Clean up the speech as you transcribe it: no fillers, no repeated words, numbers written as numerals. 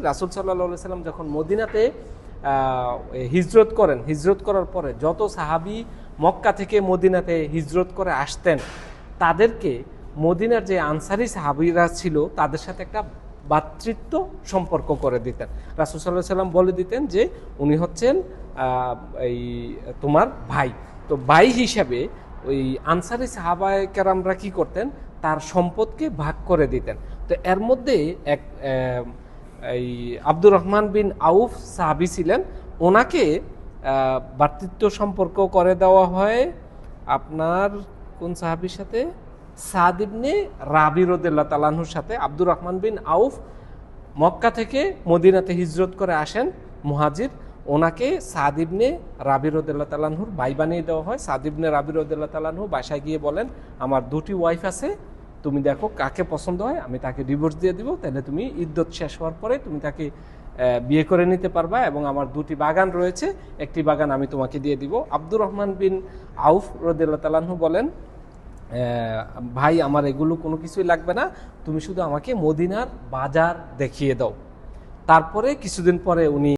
রাসূল সাল্লাল্লাহু আলাইহি সাল্লাম যখন মদিনাতে হিজরত করেন, হিজরত করার পরে যত সাহাবী মক্কা থেকে মদিনাতে হিজরত করে আসতেন তাদেরকে মদিনার যে আনসারি সাহাবীরা ছিল তাদের সাথে একটা ভ্রাতৃত্ব সম্পর্ক করে দিতেন। রাসূল সাল্লাল্লাহু আলাইহি সাল্লাম বলে দিতেন যে উনি হচ্ছেন এই তোমার ভাই। তো ভাই হিসাবে ওই আনসারি সাহাবায়ে কেরামরা কি করতেন, তার সম্পদকে ভাগ করে দিতেন। তো এর মধ্যে এক এই আব্দুর রহমান বিন আউফ সাহাবী ছিলেন, ওনাকে ভ্রাতৃত্ব সম্পর্ক করে দেওয়া হয় আপনার কোন সাহাবীর সাথে, সাদ ইবনে রাবি রাদিয়াল্লাহু তাআলা আনহুর সাথে। আব্দুর রহমান বিন আউফ মক্কা থেকে মদিনাতে হিজরত করে আসেন মুহাজির, ওনাকে সাদ ইবনে রাবি রাদিয়াল্লাহু তাআলা আনহুর ভাই বানিয়ে দেওয়া হয়। সাদ ইবনে রাবি রাদিয়াল্লাহু তাআলা আনহু বাসায় গিয়ে বলেন, আমার দুটি ওয়াইফ আছে, তুমি দেখো কাকে পছন্দ হয়, আমি তাকে ডিভোর্স দিয়ে দিব, তাহলে তুমি ইদ্যত শেষ হওয়ার পরে তুমি তাকে বিয়ে করে নিতে পারবা, এবং আমার দুটি বাগান রয়েছে, একটি বাগান আমি তোমাকে দিয়ে দিব। আব্দুর রহমান বিন আউফ রাদিয়াল্লাহু তাআলা আনহু বলেন, ভাই আমার এগুলো কোনো কিছুই লাগবে না, তুমি শুধু আমাকে মদিনার বাজার দেখিয়ে দাও। তারপরে কিছুদিন পরে উনি